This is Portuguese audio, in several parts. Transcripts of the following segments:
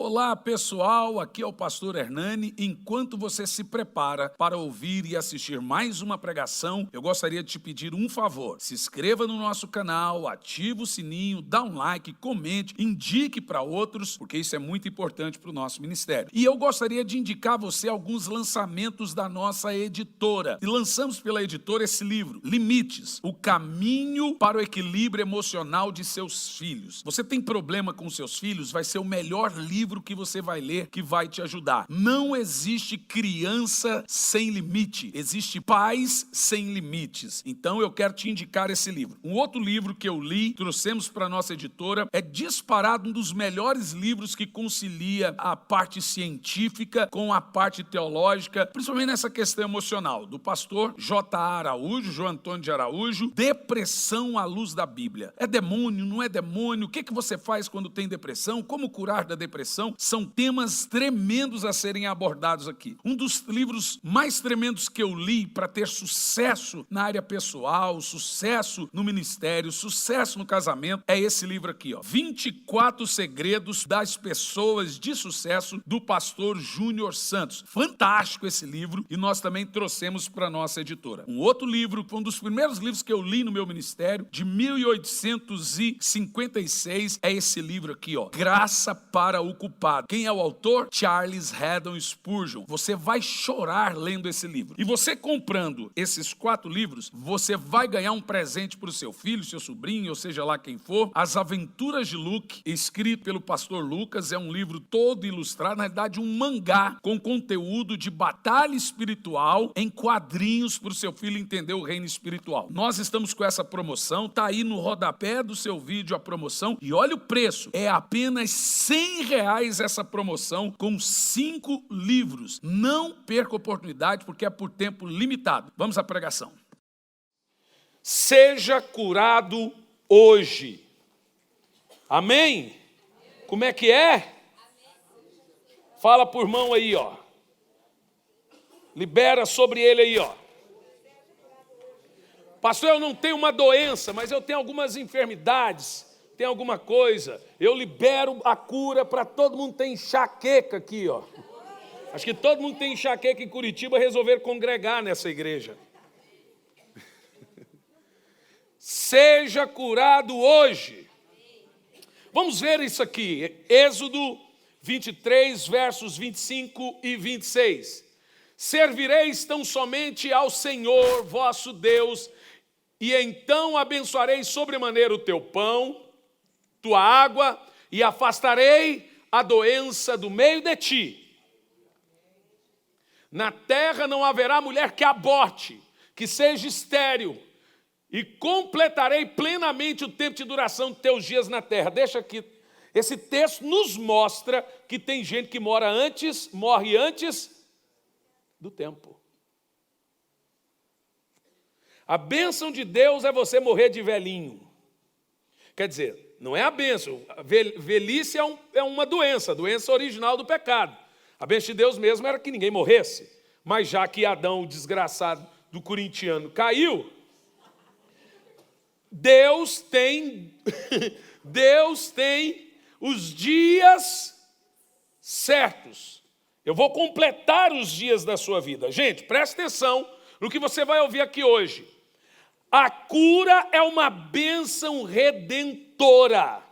Olá pessoal, aqui é o pastor Hernani. Enquanto você se prepara para ouvir e assistir mais uma pregação, eu gostaria de te pedir um favor. Se inscreva no nosso canal, ative o sininho, dá um like, comente, indique para outros, porque isso é muito importante para o nosso ministério. E eu gostaria de indicar a você alguns lançamentos da nossa editora. E lançamos pela editora esse livro, Limites, o caminho para o equilíbrio emocional de seus filhos. Você tem problema com seus filhos? Vai ser o melhor livro que você vai ler que vai te ajudar. Não existe criança sem limite, existe pais sem limites. Então eu quero te indicar esse livro. Um outro livro que eu li, trouxemos para a nossa editora, é disparado um dos melhores livros que concilia a parte científica com a parte teológica, principalmente nessa questão emocional, do pastor J.A. Araújo, João Antônio de Araújo, Depressão à Luz da Bíblia. É demônio, não é demônio? O que você faz quando tem depressão? Como curar da depressão? São temas tremendos a serem abordados aqui. Um dos livros mais tremendos que eu li para ter sucesso na área pessoal, sucesso no ministério, sucesso no casamento, é esse livro aqui, ó. 24 Segredos das Pessoas de Sucesso, do pastor Júnior Santos. Fantástico esse livro, e nós também trouxemos para a nossa editora. Um outro livro, um dos primeiros livros que eu li no meu ministério, de 1856, é esse livro aqui, ó. Graça para o Culpado. Quem é o autor? Charles Haddon Spurgeon. Você vai chorar lendo esse livro. E você comprando esses 4 livros, você vai ganhar um presente para o seu filho, seu sobrinho, ou seja lá quem for. As Aventuras de Luke, escrito pelo pastor Lucas, é um livro todo ilustrado, na verdade um mangá com conteúdo de batalha espiritual em quadrinhos para o seu filho entender o reino espiritual. Nós estamos com essa promoção, tá aí no rodapé do seu vídeo a promoção, e olha o preço, é apenas R$100 essa promoção com 5 livros. Não perca a oportunidade, porque é por tempo limitado. Vamos à pregação. Seja curado hoje. Amém? Como é que é? Fala por mão aí, ó. Libera sobre ele aí, ó. Pastor, eu não tenho uma doença, mas eu tenho algumas enfermidades. Tem alguma coisa, eu libero a cura para todo mundo. Tem enxaqueca aqui, ó. Acho que todo mundo tem enxaqueca em Curitiba, resolveram congregar nessa igreja. Seja curado hoje. Vamos ver isso aqui, Êxodo 23, versos 25 e 26. Servireis tão somente ao Senhor vosso Deus, e então abençoarei sobremaneira o teu pão, tua água, e afastarei a doença do meio de ti. Na terra não haverá mulher que aborte, que seja estéril, e completarei plenamente o tempo de duração de teus dias na terra. Deixa aqui, esse texto nos mostra que tem gente que morre antes do tempo. A bênção de Deus é você morrer de velhinho. Quer dizer, não é a bênção. A velhice é uma doença, a doença original do pecado. A bênção de Deus mesmo era que ninguém morresse. Mas já que Adão, o desgraçado do corintiano, caiu, Deus tem os dias certos. Eu vou completar os dias da sua vida. Gente, presta atenção no que você vai ouvir aqui hoje. A cura é uma bênção redentora.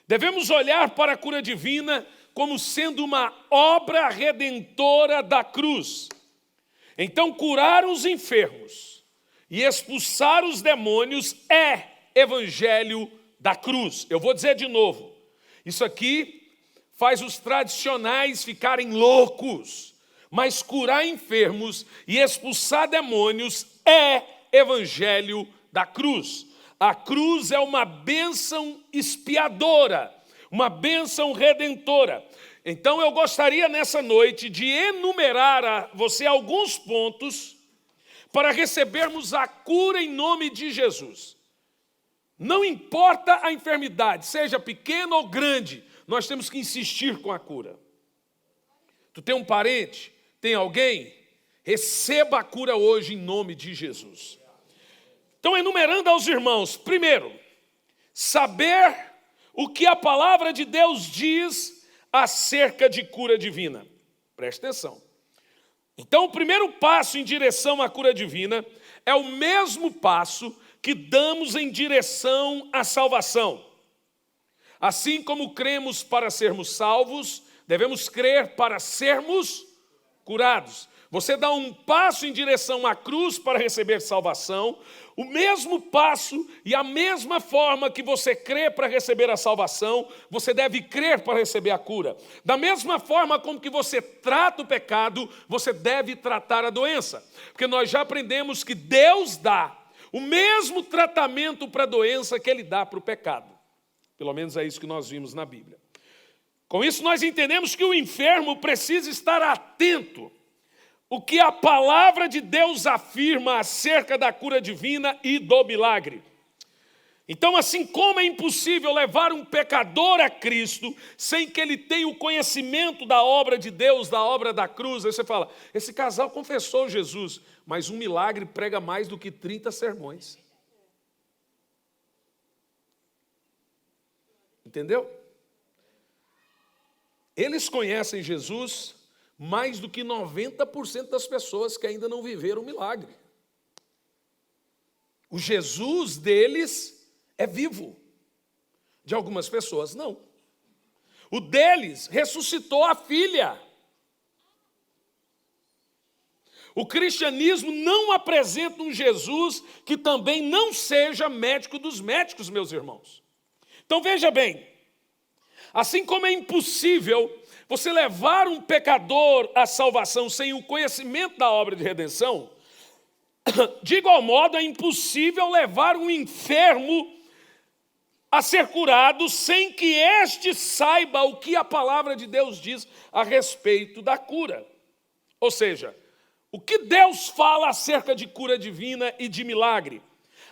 Devemos olhar para a cura divina como sendo uma obra redentora da cruz. Então, curar os enfermos e expulsar os demônios é evangelho da cruz. Eu vou dizer de novo. Isso aqui faz os tradicionais ficarem loucos. Mas curar enfermos e expulsar demônios é evangelho da cruz. A cruz é uma bênção expiadora, uma bênção redentora. Então eu gostaria nessa noite de enumerar a você alguns pontos para recebermos a cura em nome de Jesus. Não importa a enfermidade, seja pequena ou grande, nós temos que insistir com a cura. Tu tem um parente? Tem alguém? Receba a cura hoje em nome de Jesus. Então, enumerando aos irmãos, primeiro, saber o que a palavra de Deus diz acerca de cura divina. Preste atenção. Então, o primeiro passo em direção à cura divina é o mesmo passo que damos em direção à salvação. Assim como cremos para sermos salvos, devemos crer para sermos curados. Você dá um passo em direção à cruz para receber salvação, o mesmo passo e a mesma forma que você crê para receber a salvação, você deve crer para receber a cura. Da mesma forma como que você trata o pecado, você deve tratar a doença. Porque nós já aprendemos que Deus dá o mesmo tratamento para a doença que Ele dá para o pecado. Pelo menos é isso que nós vimos na Bíblia. Com isso nós entendemos que o enfermo precisa estar atento o que a palavra de Deus afirma acerca da cura divina e do milagre. Então, assim como é impossível levar um pecador a Cristo sem que ele tenha o conhecimento da obra de Deus, da obra da cruz, aí você fala, esse casal confessou Jesus, mas um milagre prega mais do que 30 sermões. Entendeu? Eles conhecem Jesus mais do que 90% das pessoas que ainda não viveram o milagre. O Jesus deles é vivo. De algumas pessoas, não. O deles ressuscitou a filha. O cristianismo não apresenta um Jesus que também não seja médico dos médicos, meus irmãos. Então veja bem, assim como é impossível você levar um pecador à salvação sem o conhecimento da obra de redenção, de igual modo é impossível levar um enfermo a ser curado sem que este saiba o que a palavra de Deus diz a respeito da cura. Ou seja, o que Deus fala acerca de cura divina e de milagre?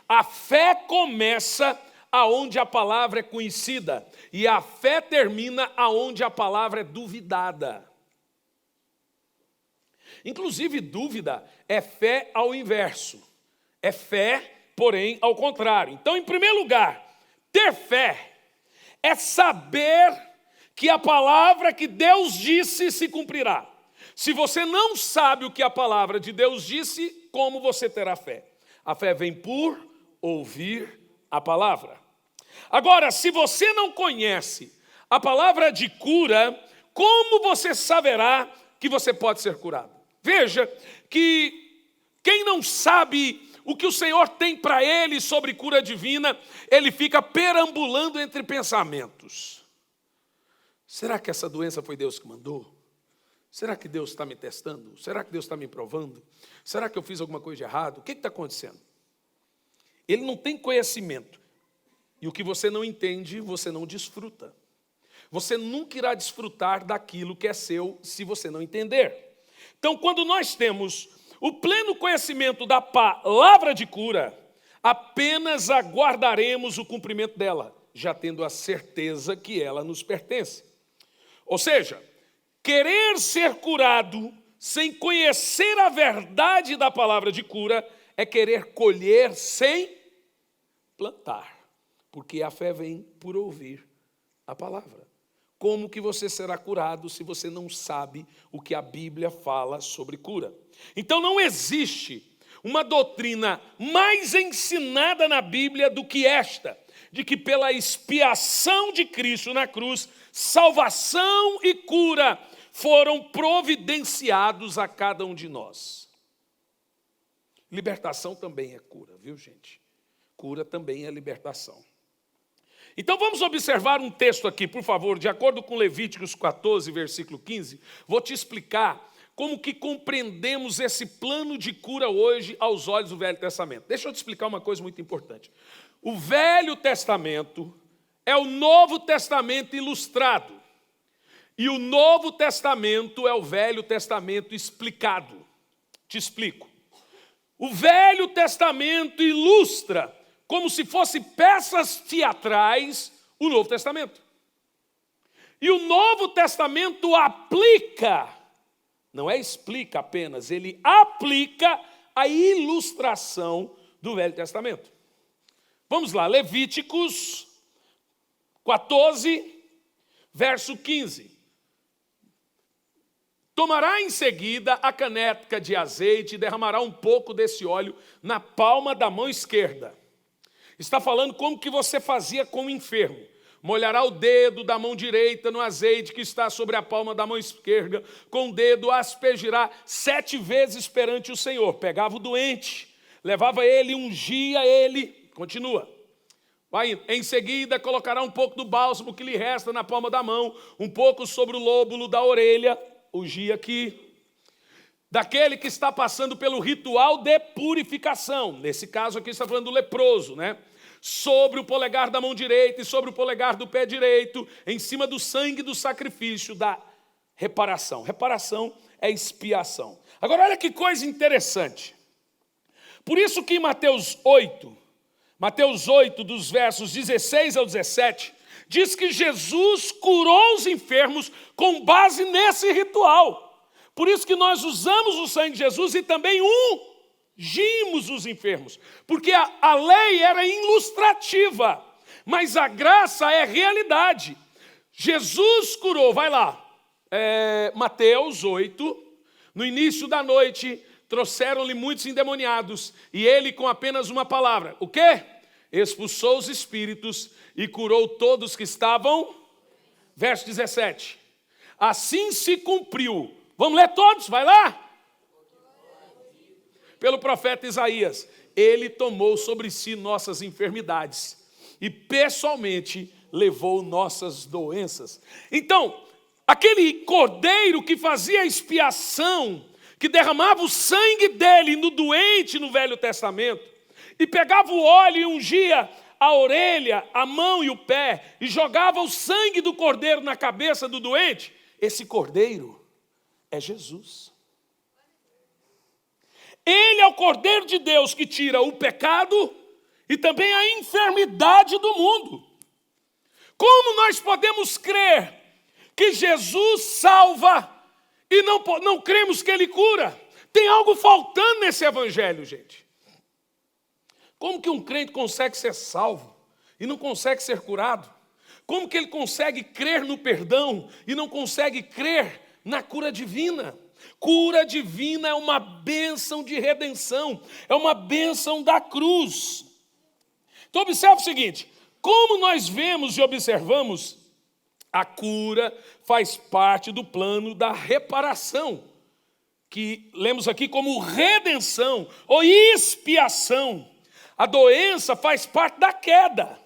A fé começa aonde a palavra é conhecida, e a fé termina aonde a palavra é duvidada. Inclusive, dúvida é fé ao inverso. É fé, porém, ao contrário. Então, em primeiro lugar, ter fé é saber que a palavra que Deus disse se cumprirá. Se você não sabe o que a palavra de Deus disse, como você terá fé? A fé vem por ouvir a palavra. Agora, se você não conhece a palavra de cura, como você saberá que você pode ser curado? Veja que quem não sabe o que o Senhor tem para ele sobre cura divina, ele fica perambulando entre pensamentos. Será que essa doença foi Deus que mandou? Será que Deus está me testando? Será que Deus está me provando? Será que eu fiz alguma coisa de errado? O que está acontecendo? Ele não tem conhecimento. E o que você não entende, você não desfruta. Você nunca irá desfrutar daquilo que é seu se você não entender. Então, quando nós temos o pleno conhecimento da palavra de cura, apenas aguardaremos o cumprimento dela, já tendo a certeza que ela nos pertence. Ou seja, querer ser curado sem conhecer a verdade da palavra de cura é querer colher sem plantar. Porque a fé vem por ouvir a palavra. Como que você será curado se você não sabe o que a Bíblia fala sobre cura? Então não existe uma doutrina mais ensinada na Bíblia do que esta, de que pela expiação de Cristo na cruz, salvação e cura foram providenciados a cada um de nós. Libertação também é cura, viu, gente? Cura também é libertação. Então vamos observar um texto aqui, por favor, de acordo com Levíticos 14, versículo 15. Vou te explicar como que compreendemos esse plano de cura hoje aos olhos do Velho Testamento. Deixa eu te explicar uma coisa muito importante. O Velho Testamento é o Novo Testamento ilustrado. E o Novo Testamento é o Velho Testamento explicado. Te explico. O Velho Testamento ilustra como se fosse peças teatrais, o Novo Testamento. E o Novo Testamento aplica, não é explica apenas, ele aplica a ilustração do Velho Testamento. Vamos lá, Levíticos 14, verso 15. Tomará em seguida a caneca de azeite e derramará um pouco desse óleo na palma da mão esquerda. Está falando como que você fazia com o enfermo. Molhará o dedo da mão direita no azeite que está sobre a palma da mão esquerda. Com o dedo aspergirá 7 vezes perante o Senhor. Pegava o doente, levava ele, ungia ele. Continua. Vai indo. Em seguida colocará um pouco do bálsamo que lhe resta na palma da mão, um pouco sobre o lóbulo da orelha. Ungia aqui. Daquele que está passando pelo ritual de purificação. Nesse caso aqui está falando do leproso, né? Sobre o polegar da mão direita e sobre o polegar do pé direito, em cima do sangue do sacrifício da reparação. Reparação é expiação. Agora olha que coisa interessante. Por isso que em Mateus 8, dos versos 16 ao 17, diz que Jesus curou os enfermos com base nesse ritual. Por isso que nós usamos o sangue de Jesus e também ungimos os enfermos. Porque a lei era ilustrativa, mas a graça é realidade. Jesus curou, vai lá, Mateus 8, no início da noite, trouxeram-lhe muitos endemoniados, e ele com apenas uma palavra, o quê? Expulsou os espíritos e curou todos que estavam, verso 17. Assim se cumpriu. Vamos ler todos, vai lá. Pelo profeta Isaías, ele tomou sobre si nossas enfermidades e pessoalmente levou nossas doenças. Então, aquele cordeiro que fazia a expiação, que derramava o sangue dele no doente no Velho Testamento, e pegava o óleo e ungia a orelha, a mão e o pé, e jogava o sangue do cordeiro na cabeça do doente, esse cordeiro é Jesus. Ele é o Cordeiro de Deus que tira o pecado e também a enfermidade do mundo. Como nós podemos crer que Jesus salva e não cremos que Ele cura? Tem algo faltando nesse evangelho, gente. Como que um crente consegue ser salvo e não consegue ser curado? Como que ele consegue crer no perdão e não consegue crer na cura divina? Cura divina é uma bênção de redenção, é uma bênção da cruz. Então observe o seguinte, como nós vemos e observamos, a cura faz parte do plano da reparação, que lemos aqui como redenção ou expiação. A doença faz parte da queda,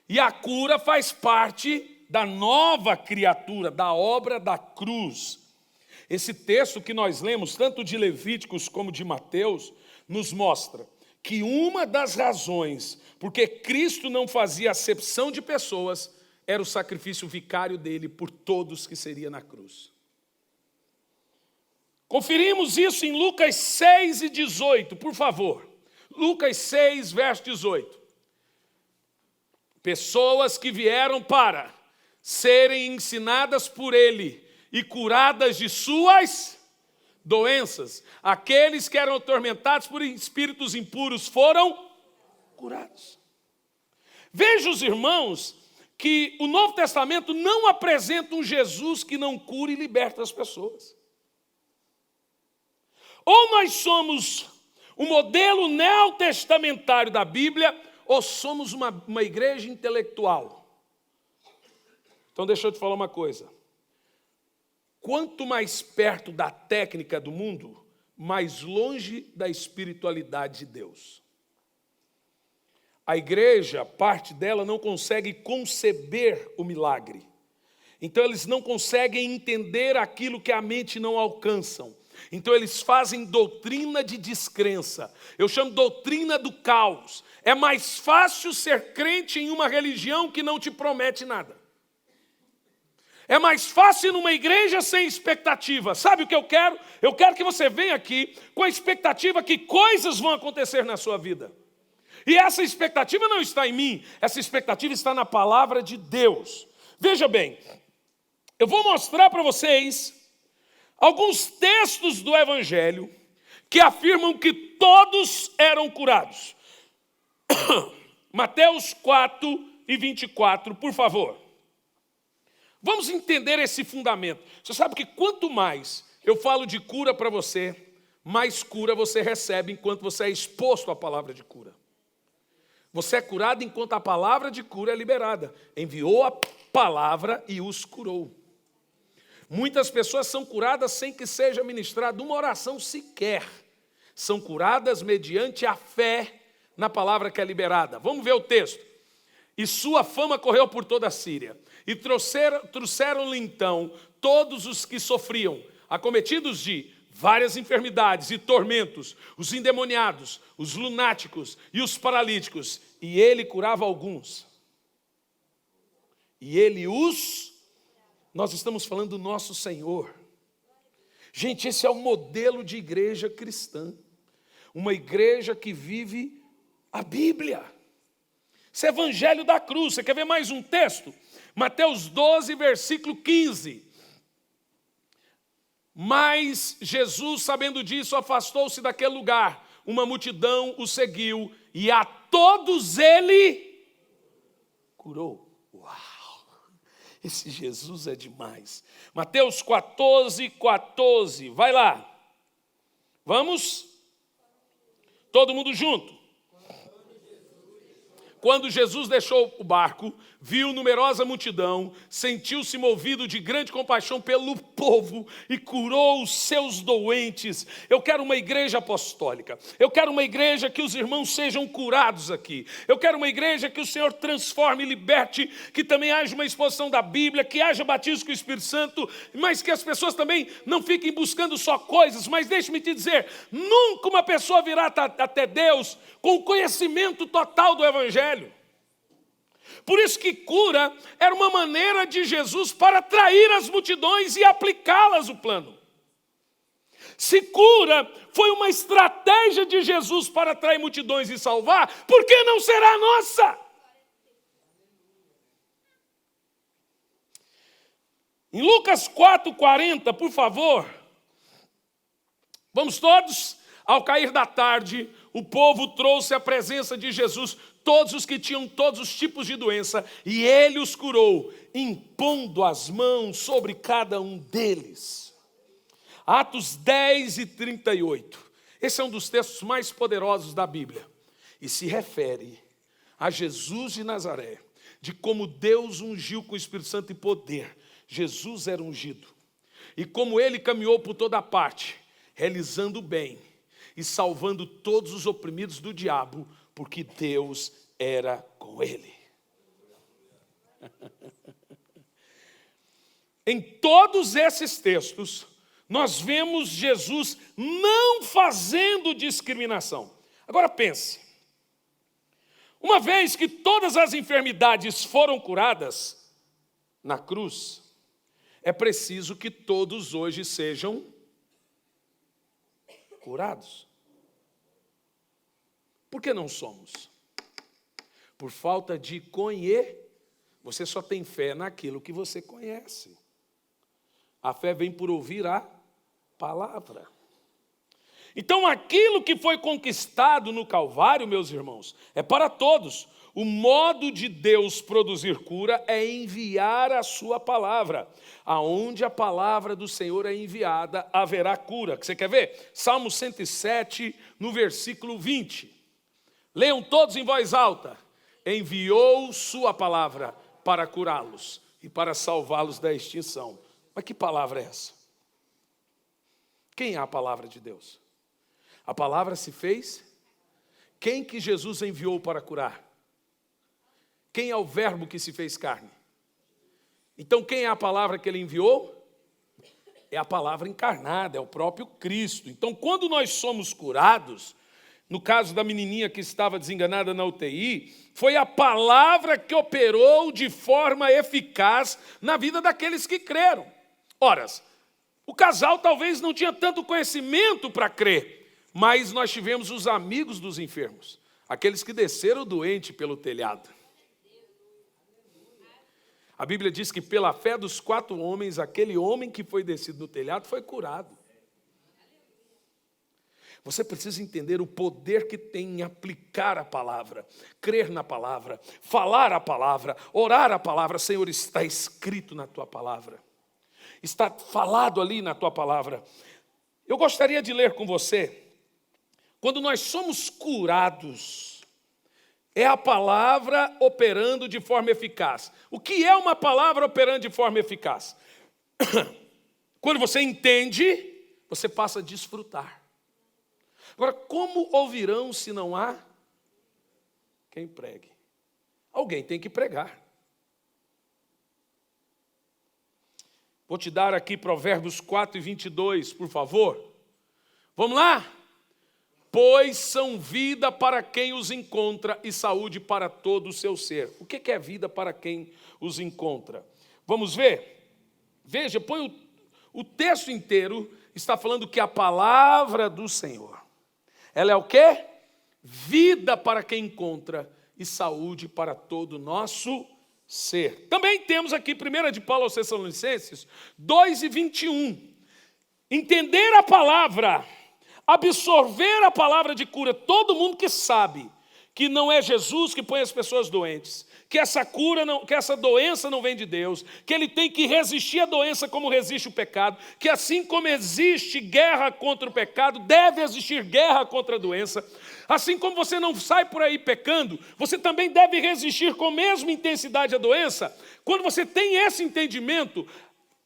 e a cura faz parte da nova criatura, da obra da cruz. Esse texto que nós lemos, tanto de Levíticos como de Mateus, nos mostra que uma das razões porque Cristo não fazia acepção de pessoas era o sacrifício vicário dele por todos que seria na cruz. Conferimos isso em Lucas 6 e 18, por favor. Lucas 6, verso 18. Pessoas que vieram para serem ensinadas por ele e curadas de suas doenças. Aqueles que eram atormentados por espíritos impuros foram curados. Veja, os irmãos, que o Novo Testamento não apresenta um Jesus que não cura e liberta as pessoas. Ou nós somos o modelo neotestamentário da Bíblia, ou somos uma igreja intelectual. Então deixa eu te falar uma coisa. Quanto mais perto da técnica do mundo, mais longe da espiritualidade de Deus. A igreja, parte dela, não consegue conceber o milagre. Então eles não conseguem entender aquilo que a mente não alcançam. Então eles fazem doutrina de descrença. Eu chamo doutrina do caos. É mais fácil ser crente em uma religião que não te promete nada. É mais fácil ir numa igreja sem expectativa. Sabe o que eu quero? Eu quero que você venha aqui com a expectativa que coisas vão acontecer na sua vida. E essa expectativa não está em mim. Essa expectativa está na palavra de Deus. Veja bem, eu vou mostrar para vocês alguns textos do Evangelho que afirmam que todos eram curados. Mateus 4, e 24, por favor. Vamos entender esse fundamento. Você sabe que quanto mais eu falo de cura para você, mais cura você recebe enquanto você é exposto à palavra de cura. Você é curado enquanto a palavra de cura é liberada. Enviou a palavra e os curou. Muitas pessoas são curadas sem que seja ministrada uma oração sequer. São curadas mediante a fé na palavra que é liberada. Vamos ver o texto. E sua fama correu por toda a Síria. E trouxeram-lhe então todos os que sofriam, acometidos de várias enfermidades e tormentos, os endemoniados, os lunáticos e os paralíticos. E ele curava alguns. E ele os... Nós estamos falando do nosso Senhor. Gente, esse é o modelo de igreja cristã. Uma igreja que vive a Bíblia. Esse é o evangelho da cruz. Você quer ver mais um texto? Mateus 12, versículo 15. Mas Jesus, sabendo disso, afastou-se daquele lugar. Uma multidão o seguiu e a todos ele curou. Uau! Esse Jesus é demais. Mateus 14, 14. Vai lá. Vamos? Todo mundo junto. Quando Jesus deixou o barco, viu numerosa multidão, sentiu-se movido de grande compaixão pelo povo e curou os seus doentes. Eu quero uma igreja apostólica. Eu quero uma igreja que os irmãos sejam curados aqui. Eu quero uma igreja que o Senhor transforme e liberte, que também haja uma exposição da Bíblia, que haja batismo com o Espírito Santo, mas que as pessoas também não fiquem buscando só coisas. Mas deixe-me te dizer, nunca uma pessoa virá até Deus com o conhecimento total do Evangelho. Por isso que cura era uma maneira de Jesus para atrair as multidões e aplicá-las o plano. Se cura foi uma estratégia de Jesus para atrair multidões e salvar, por que não será a nossa? Em Lucas 4:40, por favor. Vamos todos? Ao cair da tarde, o povo trouxe à presença de Jesus todos os que tinham todos os tipos de doença, e ele os curou, impondo as mãos sobre cada um deles. Atos 10 e 38. Esse é um dos textos mais poderosos da Bíblia. E se refere a Jesus de Nazaré, de como Deus ungiu com o Espírito Santo e poder. Jesus era ungido. E como ele caminhou por toda parte, realizando o bem e salvando todos os oprimidos do diabo, porque Deus era com ele. Em todos esses textos, nós vemos Jesus não fazendo discriminação. Agora pense, uma vez que todas as enfermidades foram curadas na cruz, é preciso que todos hoje sejam curados. Por que não somos? Por falta de conhecer. Você só tem fé naquilo que você conhece. A fé vem por ouvir a palavra. Então, aquilo que foi conquistado no Calvário, meus irmãos, é para todos. O modo de Deus produzir cura é enviar a sua palavra. Aonde a palavra do Senhor é enviada, haverá cura. Você quer ver? Salmo 107, no versículo 20. Leiam todos em voz alta. Enviou sua palavra para curá-los e para salvá-los da extinção. Mas que palavra é essa? Quem é a palavra de Deus? A palavra se fez? Quem que Jesus enviou para curar? Quem é o verbo que se fez carne? Então quem é a palavra que ele enviou? É a palavra encarnada, é o próprio Cristo. Então quando nós somos curados, no caso da menininha que estava desenganada na UTI, foi a palavra que operou de forma eficaz na vida daqueles que creram. Ora, o casal talvez não tinha tanto conhecimento para crer, mas nós tivemos os amigos dos enfermos, aqueles que desceram doente pelo telhado. A Bíblia diz que pela fé dos 4 homens, aquele homem que foi descido no telhado foi curado. Você precisa entender o poder que tem em aplicar a palavra, crer na palavra, falar a palavra, orar a palavra. Senhor, está escrito na tua palavra, está falado ali na tua palavra. Eu gostaria de ler com você, quando nós somos curados, é a palavra operando de forma eficaz. O que é uma palavra operando de forma eficaz? Quando você entende, você passa a desfrutar. Agora, como ouvirão se não há quem pregue? Alguém tem que pregar. Vou te dar aqui Provérbios 4:22, por favor. Vamos lá? Pois são vida para quem os encontra e saúde para todo o seu ser. O que é vida para quem os encontra? Vamos ver? Veja, põe o texto inteiro, está falando que a palavra do Senhor, ela é o quê? Vida para quem encontra e saúde para todo o nosso ser. Também temos aqui 1 de Paulo aos Tessalonicenses 2:21. Entender a palavra, absorver a palavra de cura. Todo mundo que sabe que não é Jesus que põe as pessoas doentes, que essa cura, que essa doença não vem de Deus, que ele tem que resistir à doença como resiste o pecado, que assim como existe guerra contra o pecado, deve existir guerra contra a doença. Assim como você não sai por aí pecando, você também deve resistir com a mesma intensidade à doença. Quando você tem esse entendimento,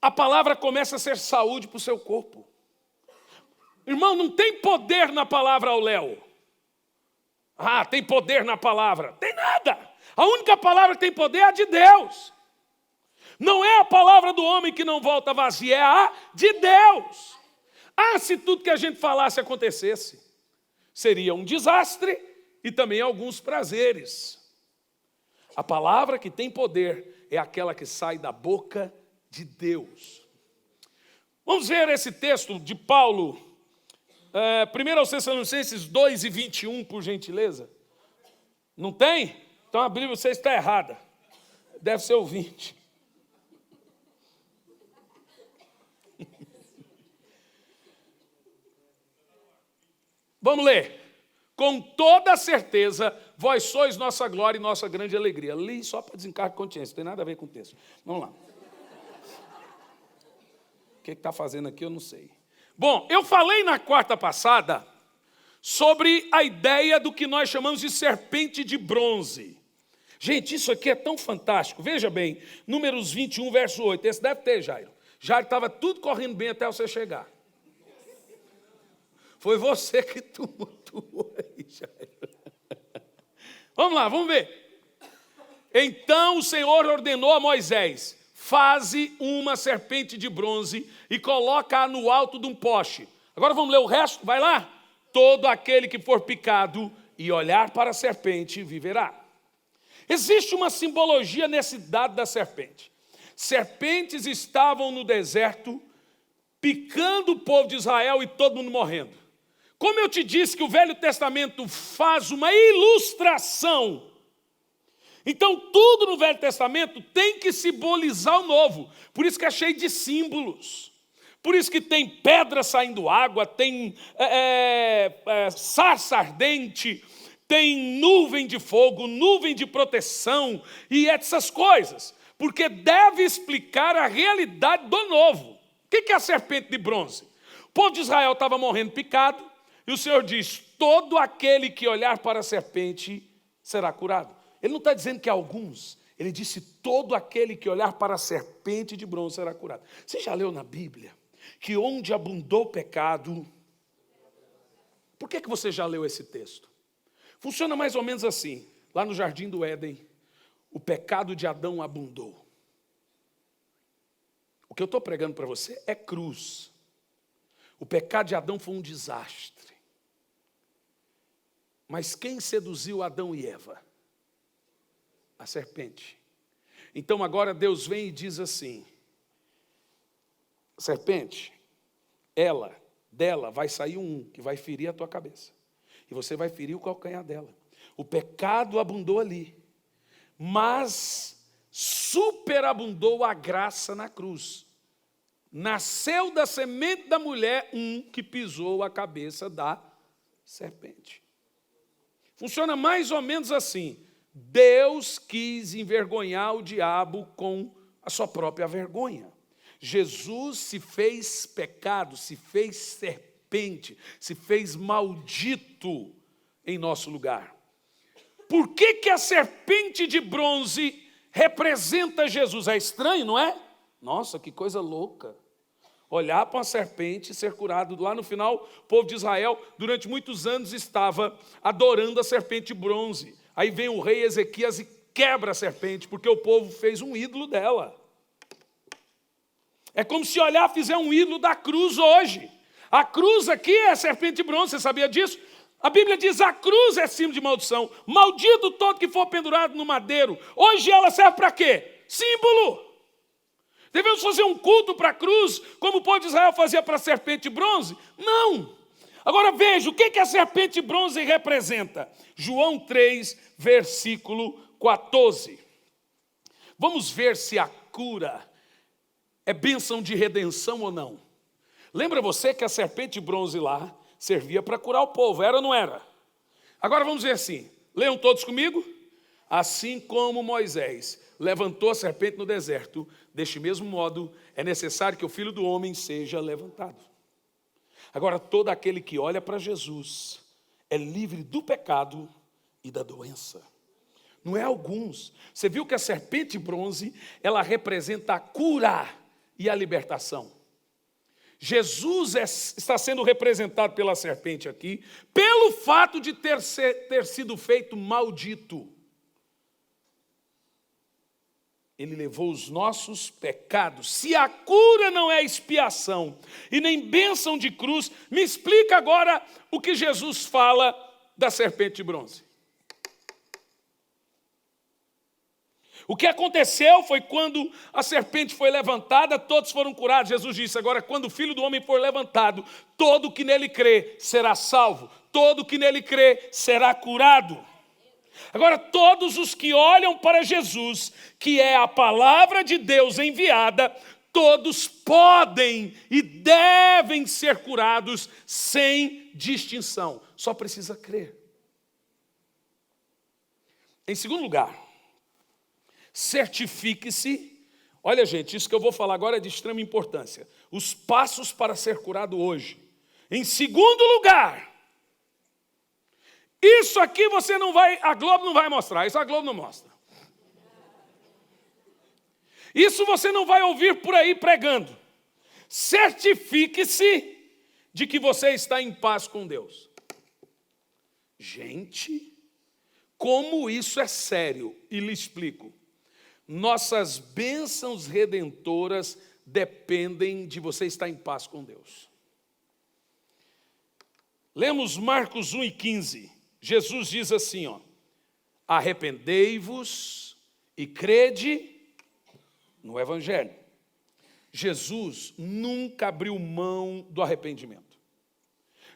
a palavra começa a ser saúde para o seu corpo. Irmão, não tem poder na palavra ao léu. Ah, tem poder na palavra. Tem nada. A única palavra que tem poder é a de Deus. Não é a palavra do homem que não volta vazia, é a de Deus. Ah, se tudo que a gente falasse acontecesse, seria um desastre e também alguns prazeres. A palavra que tem poder é aquela que sai da boca de Deus. Vamos ver esse texto de Paulo, 1 aos Tessalonicenses 2:21, por gentileza. Não tem? Então a Bíblia você está errada. Deve ser o 20. Vamos ler. Com toda certeza, vós sois nossa glória e nossa grande alegria. Li só para desencargo de consciência, não tem nada a ver com o texto. Vamos lá. O que está fazendo aqui eu não sei. Bom, eu falei na quarta passada sobre a ideia do que nós chamamos de serpente de bronze. Gente, isso aqui é tão fantástico. Veja bem, Números 21, verso 8. Esse deve ter, Jairo. Jairo estava tudo correndo bem até você chegar. Foi você que tumultuou aí, Jairo. Vamos lá, vamos ver. Então o Senhor ordenou a Moisés: faze uma serpente de bronze e coloca-a no alto de um poste. Agora vamos ler o resto, vai lá. Todo aquele que for picado e olhar para a serpente viverá. Existe uma simbologia nesse dado da serpente. Serpentes estavam no deserto, picando o povo de Israel e todo mundo morrendo. Como eu te disse que o Velho Testamento faz uma ilustração, então tudo no Velho Testamento tem que simbolizar o Novo. Por isso que é cheio de símbolos. Por isso que tem pedra saindo água, tem sarça ardente, tem nuvem de fogo, nuvem de proteção e essas coisas. Porque deve explicar a realidade do novo. O que é a serpente de bronze? O povo de Israel estava morrendo picado e o Senhor diz: todo aquele que olhar para a serpente será curado. Ele não está dizendo que alguns, ele disse: todo aquele que olhar para a serpente de bronze será curado. Você já leu na Bíblia que onde abundou o pecado... Por que você já leu esse texto? Funciona mais ou menos assim. Lá no Jardim do Éden, o pecado de Adão abundou. O que eu estou pregando para você é cruz. O pecado de Adão foi um desastre. Mas quem seduziu Adão e Eva? A serpente. Então agora Deus vem e diz assim: serpente, dela vai sair um que vai ferir a tua cabeça. E você vai ferir o calcanhar dela. O pecado abundou ali, mas superabundou a graça na cruz. Nasceu da semente da mulher um que pisou a cabeça da serpente. Funciona mais ou menos assim. Deus quis envergonhar o diabo com a sua própria vergonha. Jesus se fez pecado, se fez serpente, se fez maldito em nosso lugar. Por que a serpente de bronze representa Jesus? É estranho, não é? Nossa, que coisa louca. Olhar para uma serpente e ser curado. Lá no final, o povo de Israel, durante muitos anos, estava adorando a serpente de bronze. Aí vem o rei Ezequias e quebra a serpente, porque o povo fez um ídolo dela. É como se olhar e fizer um ídolo da cruz hoje. A cruz aqui é a serpente de bronze, você sabia disso? A Bíblia diz, a cruz é símbolo de maldição. Maldito todo que for pendurado no madeiro. Hoje ela serve para quê? Símbolo. Devemos fazer um culto para a cruz, como o povo de Israel fazia para a serpente de bronze? Não. Agora veja, o que a serpente de bronze representa? João 3, versículo 14. Vamos ver se a cura é bênção de redenção ou não. Lembra você que a serpente de bronze lá servia para curar o povo, era ou não era? Agora vamos ver assim, leiam todos comigo. Assim como Moisés levantou a serpente no deserto, deste mesmo modo é necessário que o Filho do Homem seja levantado. Agora todo aquele que olha para Jesus é livre do pecado e da doença. Não é alguns. Você viu que a serpente de bronze, ela representa a cura e a libertação. Jesus está sendo representado pela serpente aqui, pelo fato de ter sido feito maldito. Ele levou os nossos pecados. Se a cura não é expiação e nem bênção de cruz, me explica agora o que Jesus fala da serpente de bronze. O que aconteceu foi quando a serpente foi levantada, todos foram curados. Jesus disse, agora quando o Filho do Homem for levantado, todo que nele crê será salvo, todo que nele crê será curado. Agora todos os que olham para Jesus, que é a palavra de Deus enviada, todos podem e devem ser curados sem distinção. Só precisa crer. Em segundo lugar, certifique-se. Olha, gente, isso que eu vou falar agora é de extrema importância. Os passos para ser curado hoje. Em segundo lugar, isso aqui você não vai, a Globo não vai mostrar, isso a Globo não mostra. Isso você não vai ouvir por aí pregando. Certifique-se de que você está em paz com Deus. Gente, como isso é sério, e lhe explico. Nossas bênçãos redentoras dependem de você estar em paz com Deus. Lemos Marcos 1:15. Jesus diz assim, arrependei-vos e crede no Evangelho. Jesus nunca abriu mão do arrependimento.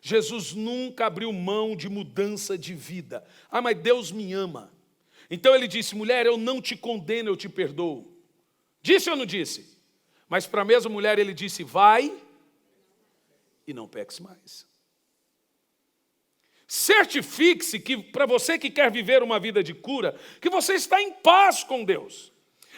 Jesus nunca abriu mão de mudança de vida. Ah, mas Deus me ama. Então ele disse, mulher, eu não te condeno, eu te perdoo. Disse ou não disse? Mas para a mesma mulher ele disse, vai e não peques mais. Certifique-se que, para você que quer viver uma vida de cura, que você está em paz com Deus.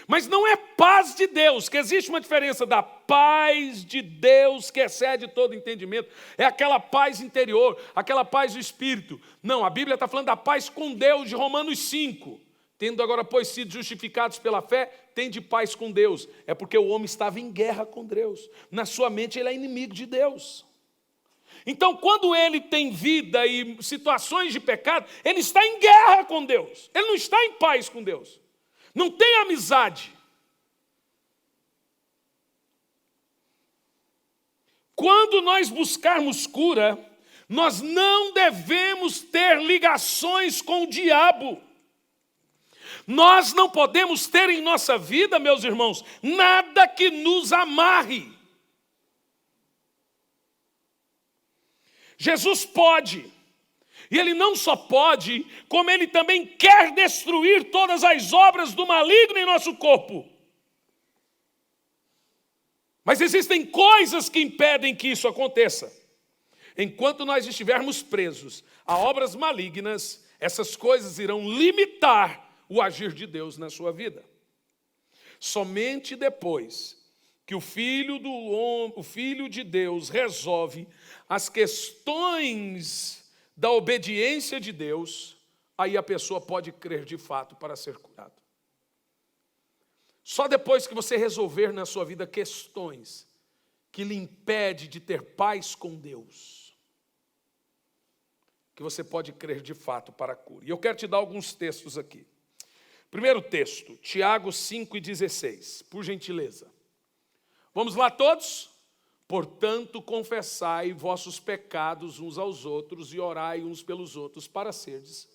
Mas não é paz de Deus, que existe uma diferença da paz de Deus que excede todo entendimento. É aquela paz interior, aquela paz do Espírito. Não, a Bíblia está falando da paz com Deus de Romanos 5. Tendo agora, pois, sido justificados pela fé, tende paz com Deus. É porque o homem estava em guerra com Deus. Na sua mente ele é inimigo de Deus. Então, quando ele tem vida e situações de pecado, ele está em guerra com Deus. Ele não está em paz com Deus. Não tem amizade. Quando nós buscarmos cura, nós não devemos ter ligações com o diabo. Nós não podemos ter em nossa vida, meus irmãos, nada que nos amarre. Jesus pode, e Ele não só pode, como Ele também quer destruir todas as obras do maligno em nosso corpo. Mas existem coisas que impedem que isso aconteça. enquanto nós estivermos presos a obras malignas, essas coisas irão limitar o agir de Deus na sua vida. Somente depois que o Filho de Deus resolve as questões da obediência de Deus, aí a pessoa pode crer de fato para ser curada. Só depois que você resolver na sua vida questões que lhe impedem de ter paz com Deus, que você pode crer de fato para a cura. E eu quero te dar alguns textos aqui. Primeiro texto, Tiago 5,16, por gentileza. Vamos lá todos? Portanto, confessai vossos pecados uns aos outros e orai uns pelos outros para serdes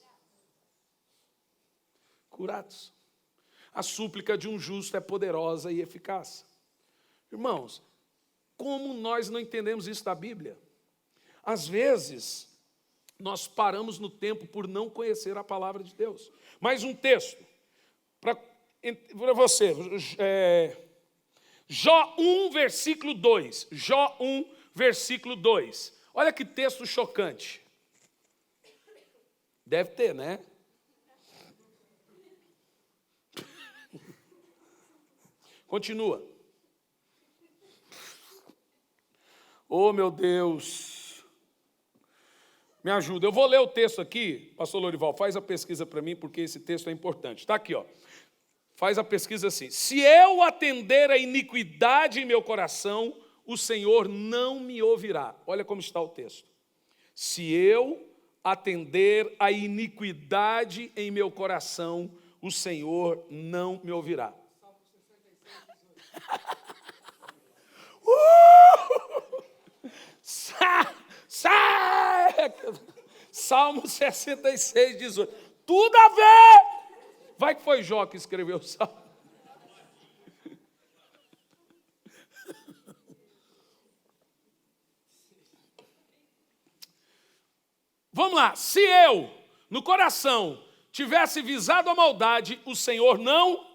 curados. A súplica de um justo é poderosa e eficaz. Irmãos, como nós não entendemos isso da Bíblia? Às vezes, nós paramos no tempo por não conhecer a palavra de Deus. Mais um texto, para você, Jó 1, versículo 2. Jó 1, versículo 2. Olha que texto chocante. Deve ter, né? Continua. Oh, meu Deus. Me ajuda. Eu vou ler o texto aqui. Pastor Lorival, faz a pesquisa para mim, porque esse texto é importante. Está aqui, ó. Faz a pesquisa assim. Se eu atender a iniquidade em meu coração, o Senhor não me ouvirá. Olha como está o texto. Se eu atender a iniquidade em meu coração, o Senhor não me ouvirá. Salmo 66, 18. Tudo a ver! Vai que foi Jó que escreveu o salmo. Vamos lá. Se eu, no coração, tivesse visado a maldade, o Senhor não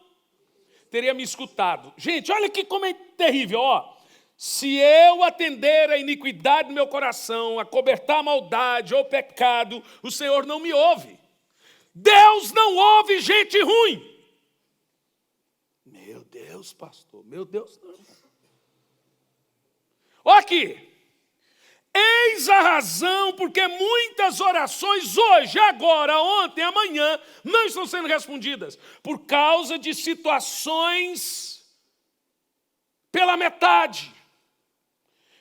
teria me escutado. Gente, olha aqui como é terrível, ó. Se eu atender a iniquidade do meu coração, a cobertar a maldade ou pecado, o Senhor não me ouve. Deus não ouve gente ruim. Meu Deus, pastor, meu Deus, não. Olha aqui. Eis a razão porque muitas orações hoje, agora, ontem, amanhã, não estão sendo respondidas. Por causa de situações pela metade.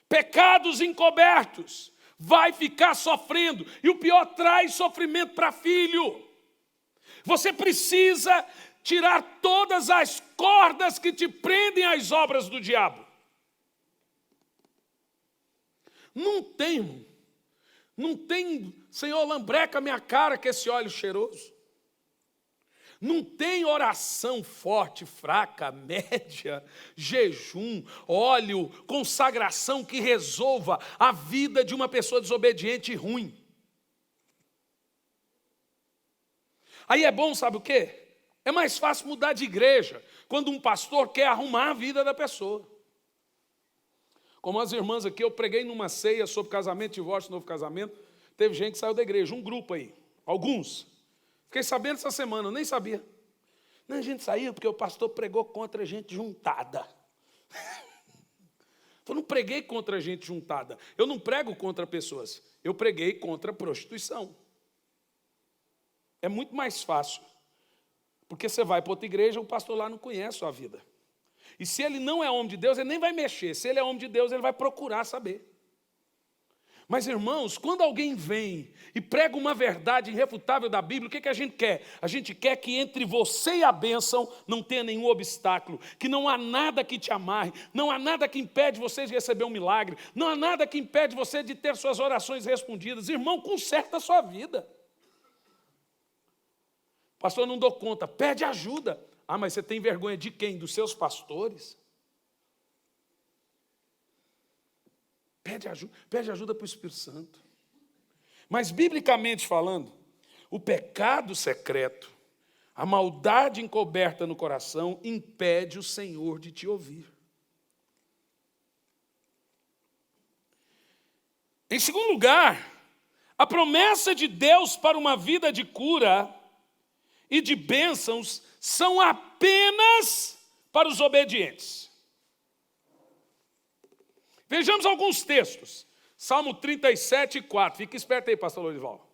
Pecados encobertos. Vai ficar sofrendo. E o pior, traz sofrimento para filho. Você precisa tirar todas as cordas que te prendem às obras do diabo. Não tem, Senhor, lambreca minha cara com esse óleo cheiroso. Não tem oração forte, fraca, média, jejum, óleo, consagração que resolva a vida de uma pessoa desobediente e ruim. Aí é bom, sabe o quê? É mais fácil mudar de igreja quando um pastor quer arrumar a vida da pessoa. Como as irmãs aqui, eu preguei numa ceia sobre casamento, divórcio, novo casamento. Teve gente que saiu da igreja, um grupo aí, alguns. Fiquei sabendo essa semana, eu nem sabia. Não, a gente saiu porque o pastor pregou contra a gente juntada. Eu não preguei contra a gente juntada. Eu não prego contra pessoas. Eu preguei contra a prostituição. É muito mais fácil. Porque você vai para outra igreja, o pastor lá não conhece a sua vida. E se ele não é homem de Deus, ele nem vai mexer. Se ele é homem de Deus, ele vai procurar saber. Mas, irmãos, quando alguém vem e prega uma verdade irrefutável da Bíblia, o que a gente quer? A gente quer que entre você e a bênção não tenha nenhum obstáculo, que não há nada que te amarre, não há nada que impede você de receber um milagre, não há nada que impede você de ter suas orações respondidas. Irmão, conserta a sua vida. Pastor, eu não dou conta. Pede ajuda. Ah, mas você tem vergonha de quem? Dos seus pastores? Pede ajuda para o Espírito Santo. Mas, biblicamente falando, o pecado secreto, a maldade encoberta no coração, impede o Senhor de te ouvir. Em segundo lugar, a promessa de Deus para uma vida de cura e de bênçãos são apenas para os obedientes. Vejamos alguns textos. Salmo 37, 4. Fique esperto aí, pastor Lorival.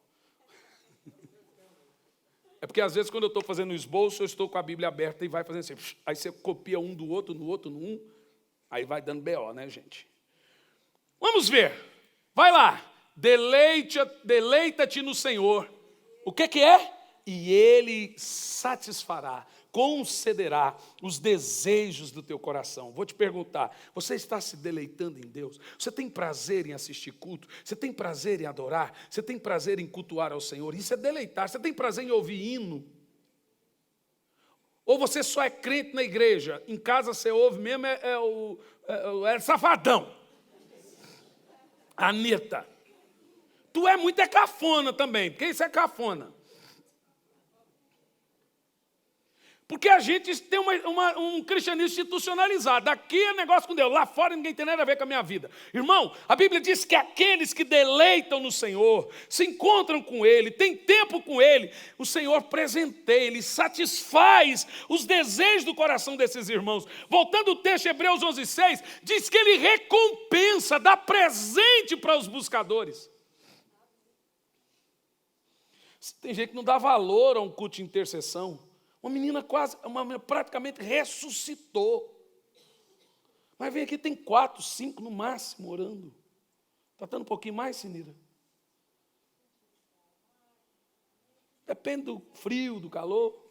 É porque às vezes quando eu estou fazendo o esboço, eu estou com a Bíblia aberta e vai fazendo assim. Aí você copia um do outro, no outro, no um. Aí vai dando BO, né, gente? Vamos ver. Vai lá. Deleita-te no Senhor. O que é? E Ele satisfará, concederá os desejos do teu coração. Vou te perguntar, você está se deleitando em Deus? Você tem prazer em assistir culto? Você tem prazer em adorar? Você tem prazer em cultuar ao Senhor? Isso é deleitar. Você tem prazer em ouvir hino? Ou você só é crente na igreja? Em casa você ouve mesmo, é safadão. Anitta. Tu é muito cafona também, porque isso é cafona. Porque a gente tem um cristianismo institucionalizado. Aqui é negócio com Deus, lá fora ninguém tem nada a ver com a minha vida. Irmão, a Bíblia diz que aqueles que deleitam no Senhor, se encontram com Ele, têm tempo com Ele, o Senhor presenteia, Ele satisfaz os desejos do coração desses irmãos. Voltando ao texto de Hebreus 11:6, diz que Ele recompensa, dá presente para os buscadores. Tem gente que não dá valor a um culto de intercessão. Uma menina praticamente ressuscitou. Mas vem aqui, tem 4, 5 no máximo orando. Está dando um pouquinho mais, Sinira? Depende do frio, do calor.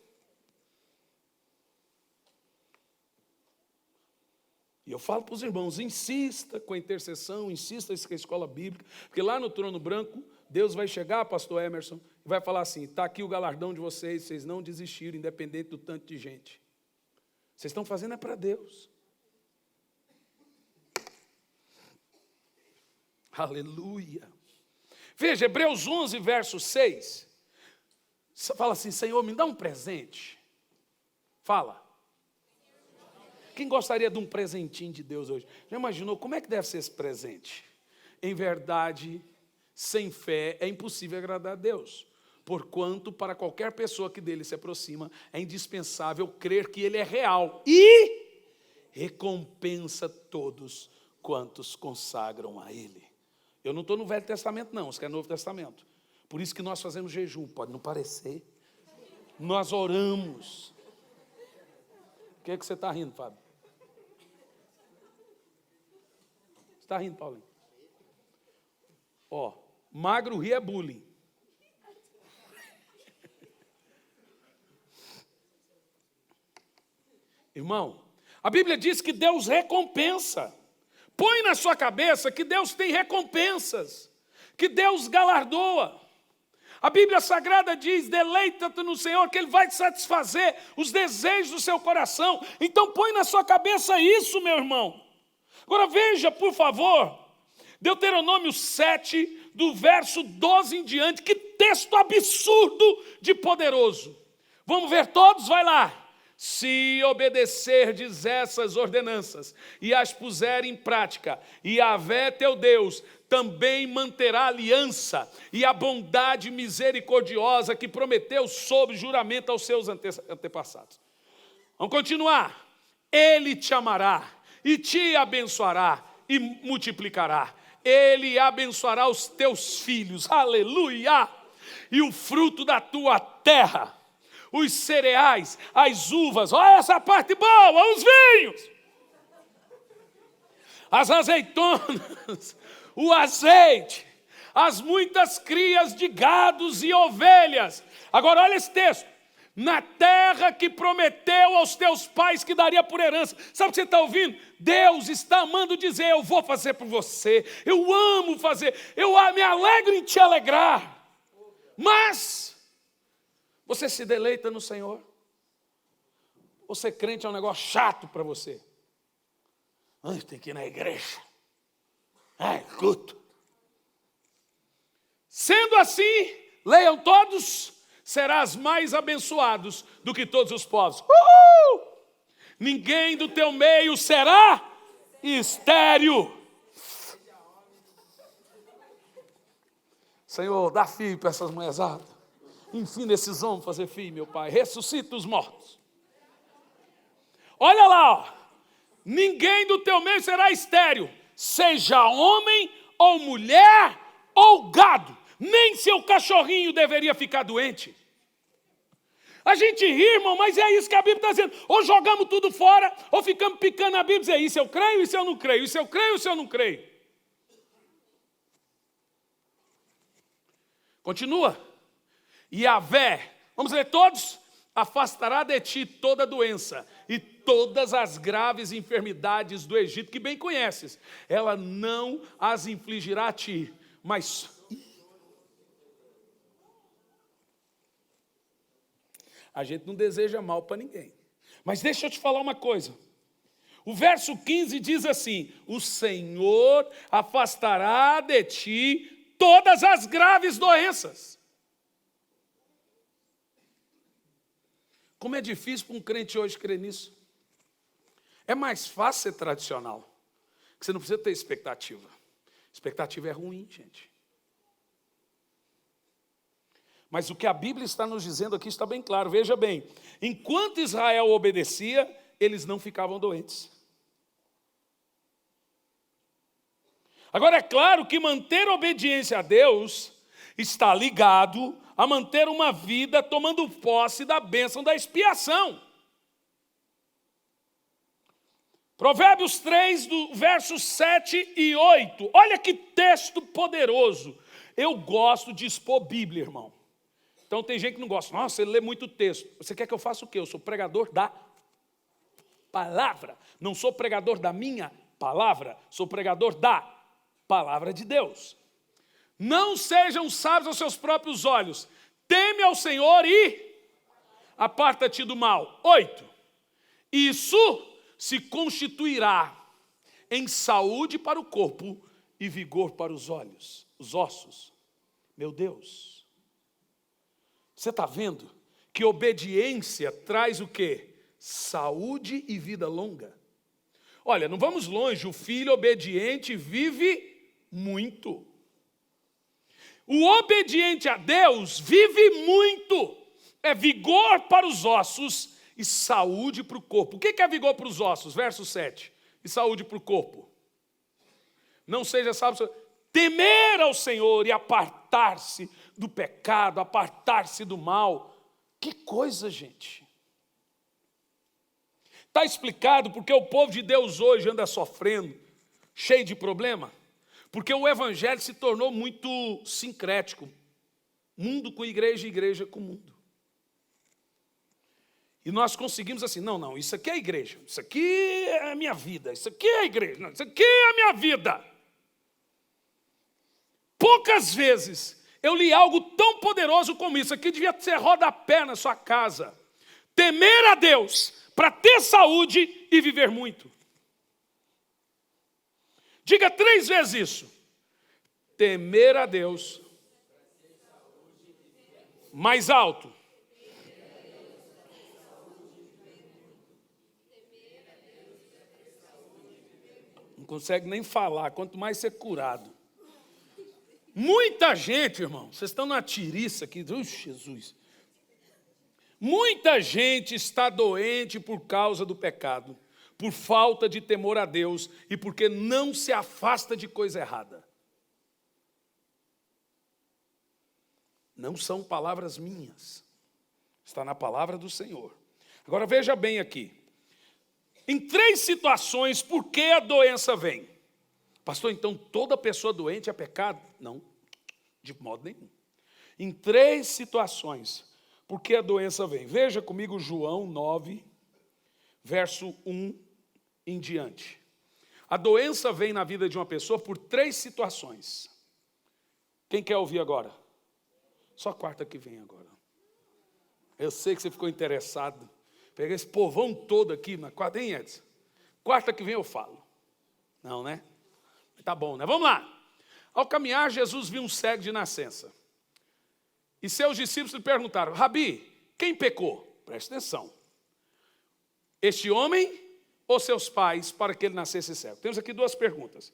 E eu falo para os irmãos, insista com a intercessão, insista com a escola bíblica, porque lá no trono branco, Deus vai chegar, pastor Emerson, e vai falar assim, está aqui o galardão de vocês, vocês não desistiram, independente do tanto de gente. Vocês estão fazendo é para Deus. Aleluia. Veja, Hebreus 11, verso 6, fala assim, Senhor, me dá um presente. Fala. Quem gostaria de um presentinho de Deus hoje? Já imaginou como é que deve ser esse presente? Em verdade, sem fé é impossível agradar a Deus. Porquanto, para qualquer pessoa que dele se aproxima, é indispensável crer que ele é real e recompensa todos quantos consagram a ele. Eu não estou no Velho Testamento, não, isso que é Novo Testamento. Por isso que nós fazemos jejum, pode não parecer. Nós oramos. O que é que você está rindo, Fábio? Você está rindo, Paulinho? Ó, magro rir é bullying. Irmão, a Bíblia diz que Deus recompensa. Põe na sua cabeça que Deus tem recompensas, que Deus galardoa. A Bíblia Sagrada diz, deleita-te no Senhor, que Ele vai te satisfazer os desejos do seu coração. Então põe na sua cabeça isso, meu irmão. Agora veja, por favor, Deuteronômio 7, do verso 12 em diante, que texto absurdo de poderoso. Vamos ver todos? Vai lá. Se obedecerdes essas ordenanças e as puser em prática, Yahvé teu Deus também manterá a aliança e a bondade misericordiosa que prometeu sob juramento aos seus antepassados. Vamos continuar. Ele te amará e te abençoará e multiplicará. Ele abençoará os teus filhos, aleluia, e o fruto da tua terra, os cereais, as uvas, olha essa parte boa, os vinhos, as azeitonas, o azeite, as muitas crias de gados e ovelhas. Agora olha esse texto. Na terra que prometeu aos teus pais que daria por herança. Sabe o que você está ouvindo? Deus está amando dizer, eu vou fazer por você, eu amo fazer, eu me alegro em te alegrar. Mas, você se deleita no Senhor? Ou ser crente é um negócio chato para você? Tem que ir na igreja. Culto. Sendo assim, leiam todos, serás mais abençoados do que todos os povos. Ninguém do teu meio será estéril. Senhor, dá filho para essas mulheres. Ensina esses homens a fazer filho, meu Pai. Ressuscita os mortos. Olha lá, ó. Ninguém do teu meio será estéril, seja homem ou mulher ou gado. Nem seu cachorrinho deveria ficar doente. A gente ri, irmão, mas é isso que a Bíblia está dizendo. Ou jogamos tudo fora, ou ficamos picando a Bíblia e dizer, isso eu creio, isso eu não creio, isso eu creio, isso eu não creio. Continua. Yahvé, vamos ler todos? Afastará de ti toda doença e todas as graves enfermidades do Egito, que bem conheces. Ela não as infligirá a ti, mas... A gente não deseja mal para ninguém. Mas deixa eu te falar uma coisa. O verso 15 diz assim, o Senhor afastará de ti todas as graves doenças. Como é difícil para um crente hoje crer nisso. É mais fácil ser tradicional, porque você não precisa ter expectativa. Expectativa é ruim, gente. Mas o que a Bíblia está nos dizendo aqui está bem claro. Veja bem, enquanto Israel obedecia, eles não ficavam doentes. Agora, é claro que manter obediência a Deus está ligado a manter uma vida tomando posse da bênção da expiação. Provérbios 3, do versos 7 e 8. Olha que texto poderoso. Eu gosto de expor Bíblia, irmão. Então tem gente que não gosta. Nossa, ele lê muito texto. Você quer que eu faça o quê? Eu sou pregador da palavra. Não sou pregador da minha palavra. Sou pregador da palavra de Deus. Não sejam sábios aos seus próprios olhos. Teme ao Senhor e aparta-te do mal. 8. Isso se constituirá em saúde para o corpo e vigor para os olhos, os ossos. Meu Deus. Você está vendo que obediência traz o quê? Saúde e vida longa. Olha, não vamos longe, o filho obediente vive muito. O obediente a Deus vive muito. É vigor para os ossos e saúde para o corpo. O que é vigor para os ossos? Verso 7. E saúde para o corpo. Não seja sábio, temer ao Senhor e apartar-se do pecado, apartar-se do mal. Que coisa, gente. Está explicado porque o povo de Deus hoje anda sofrendo, cheio de problema. Porque o evangelho se tornou muito sincrético. Mundo com igreja e igreja com mundo. E nós conseguimos assim, não, isso aqui é a igreja, isso aqui é a minha vida, isso aqui é a igreja, não, isso aqui é a minha vida. Poucas vezes eu li algo tão poderoso como isso. Aqui devia ser rodapé na sua casa. Temer a Deus para ter saúde e viver muito. Diga 3 vezes isso. Temer a Deus. Mais alto. Não consegue nem falar, quanto mais ser curado. Muita gente, irmão, vocês estão na tiriça aqui, Jesus. Muita gente está doente por causa do pecado, por falta de temor a Deus e porque não se afasta de coisa errada. Não são palavras minhas, está na palavra do Senhor. Agora veja bem aqui, em 3 situações, por que a doença vem? Pastor, então toda pessoa doente é pecado? Não, de modo nenhum. Em 3 situações, por que a doença vem? Veja comigo João 9, verso 1 em diante. A doença vem na vida de uma pessoa por 3 situações. Quem quer ouvir agora? Só a quarta que vem agora. Eu sei que você ficou interessado. Peguei esse povão todo aqui na quarta, hein, Edson? Quarta que vem eu falo. Não, né? Tá bom, né? Vamos lá. Ao caminhar, Jesus viu um cego de nascença. E seus discípulos lhe perguntaram, Rabi, quem pecou? Preste atenção. Este homem ou seus pais para que ele nascesse cego? Temos aqui 2 perguntas.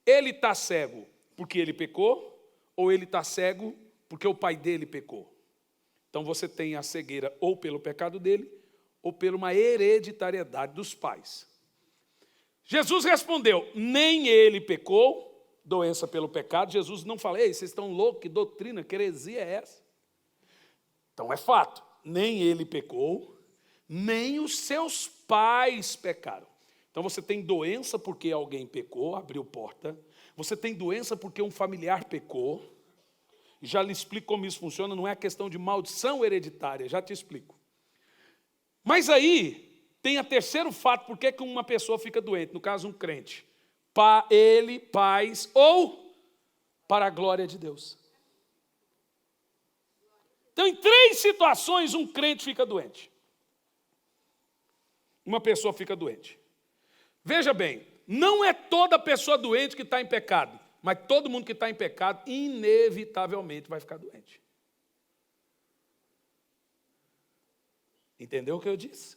Ele está cego porque ele pecou ou ele está cego porque o pai dele pecou. Então você tem a cegueira ou pelo pecado dele, ou por uma hereditariedade dos pais. Jesus respondeu, nem ele pecou, doença pelo pecado. Jesus não fala, ei, vocês estão loucos, que doutrina, que heresia é essa? Então é fato, nem ele pecou, nem os seus pais pecaram. Então você tem doença porque alguém pecou, abriu porta. Você tem doença porque um familiar pecou. Já lhe explico como isso funciona, não é questão de maldição hereditária, já te explico. Mas aí tem o terceiro fato, por que uma pessoa fica doente, no caso um crente. Ele, pais, ou para a glória de Deus. Então, em 3 situações, um crente fica doente. Uma pessoa fica doente. Veja bem, não é toda pessoa doente que está em pecado, mas todo mundo que está em pecado, inevitavelmente vai ficar doente. Entendeu o que eu disse?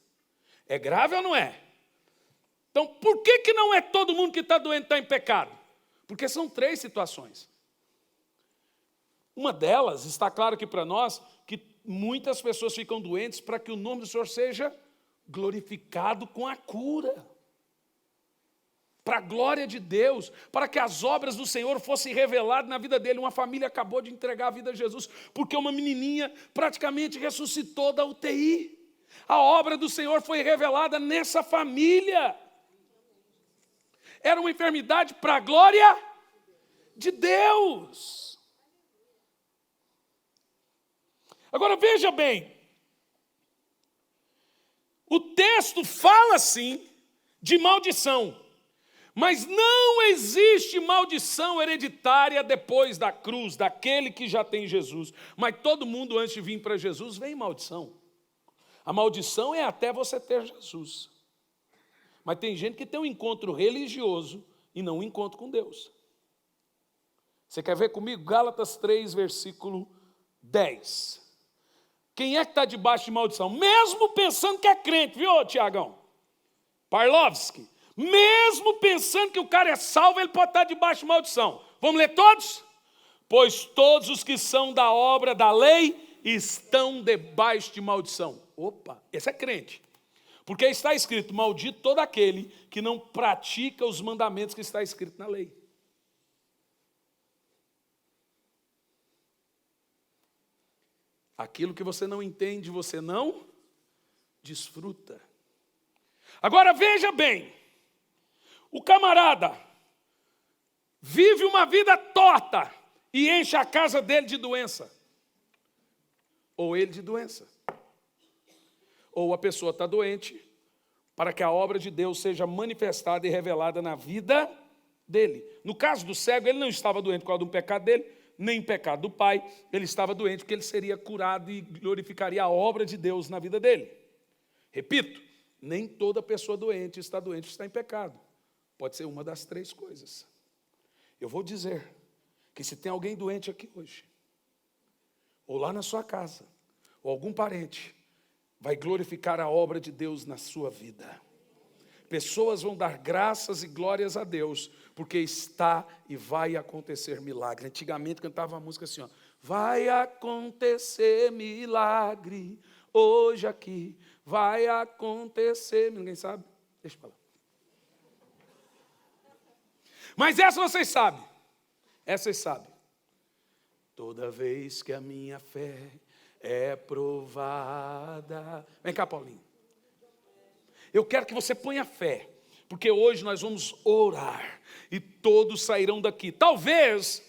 É grave ou não é? Então, por que não é todo mundo que está doente está em pecado? Porque são 3 situações. Uma delas, está claro aqui para nós, que muitas pessoas ficam doentes para que o nome do Senhor seja glorificado com a cura. Para a glória de Deus, para que as obras do Senhor fossem reveladas na vida dele. Uma família acabou de entregar a vida a Jesus, porque uma menininha praticamente ressuscitou da UTI. A obra do Senhor foi revelada nessa família. Era uma enfermidade para a glória de Deus. Agora veja bem, o texto fala sim de maldição, mas não existe maldição hereditária depois da cruz, daquele que já tem Jesus. Mas todo mundo antes de vir para Jesus vem em maldição. A maldição é até você ter Jesus. Mas tem gente que tem um encontro religioso e não um encontro com Deus. Você quer ver comigo? Gálatas 3, versículo 10. Quem é que está debaixo de maldição? Mesmo pensando que é crente, viu, Tiagão? Parlovski. Mesmo pensando que o cara é salvo, ele pode estar debaixo de maldição. Vamos ler todos? Pois todos os que são da obra da lei estão debaixo de maldição. Opa, esse é crente. Porque está escrito, maldito todo aquele que não pratica os mandamentos que está escrito na lei. Aquilo que você não entende, você não desfruta. Agora veja bem, o camarada vive uma vida torta e enche a casa dele de doença. Ou ele de doença. Ou a pessoa está doente para que a obra de Deus seja manifestada e revelada na vida dele. No caso do cego, ele não estava doente por causa do pecado dele, nem pecado do pai, ele estava doente porque ele seria curado e glorificaria a obra de Deus na vida dele. Repito, nem toda pessoa doente está em pecado. Pode ser uma das 3 coisas. Eu vou dizer que se tem alguém doente aqui hoje, ou lá na sua casa, ou algum parente, vai glorificar a obra de Deus na sua vida. Pessoas vão dar graças e glórias a Deus, porque está e vai acontecer milagre. Antigamente cantava uma música assim, ó, vai acontecer milagre, hoje aqui, vai acontecer. Ninguém sabe? Deixa para lá. Mas essa vocês sabem. Essa vocês sabem. Toda vez que a minha fé é provada. Vem cá, Paulinho. Eu quero que você ponha fé, porque hoje nós vamos orar e todos sairão daqui. Talvez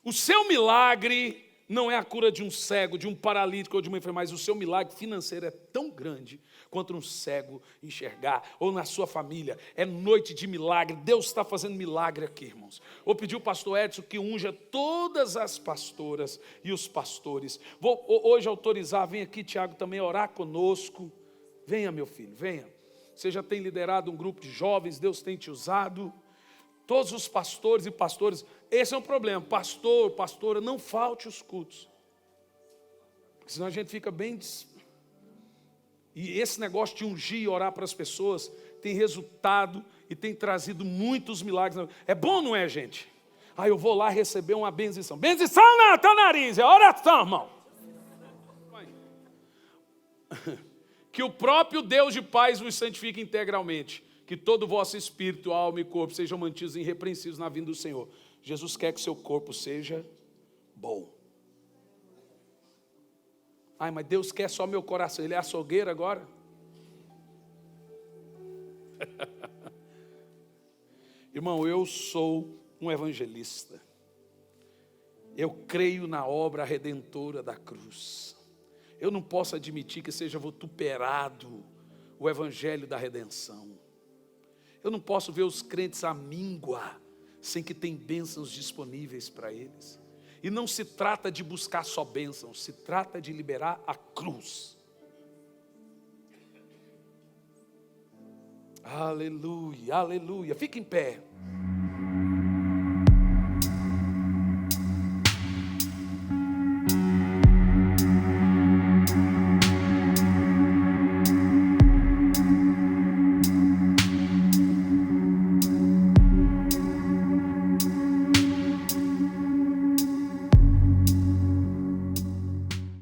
o seu milagre não é a cura de um cego, de um paralítico ou de uma enfermidade, mas o seu milagre financeiro é tão grande quanto um cego enxergar, ou na sua família. É noite de milagre, Deus está fazendo milagre aqui, irmãos. Vou pedir ao pastor Edson que unja todas as pastoras e os pastores. Vou hoje autorizar, vem aqui, Tiago, também orar conosco. Venha, meu filho, venha. Você já tem liderado um grupo de jovens, Deus tem te usado. Todos os pastores e pastoras, esse é um problema. Pastor, pastora, não falte os cultos. Porque senão a gente fica bem... E esse negócio de ungir e orar para as pessoas tem resultado e tem trazido muitos milagres. É bom, não é, gente? eu vou lá receber uma bendição. Bendição não, teu nariz, é oração, irmão. Que o próprio Deus de paz vos santifique integralmente. Que todo o vosso espírito, alma e corpo sejam mantidos irrepreensíveis na vinda do Senhor. Jesus quer que seu corpo seja bom. Mas Deus quer só meu coração. Ele é açougueiro agora? Irmão, eu sou um evangelista. Eu creio na obra redentora da cruz. Eu não posso admitir que seja vituperado o evangelho da redenção. Eu não posso ver os crentes à míngua, sem que tenham bênçãos disponíveis para eles. E não se trata de buscar só bênçãos, se trata de liberar a cruz. Aleluia, aleluia. Fique em pé.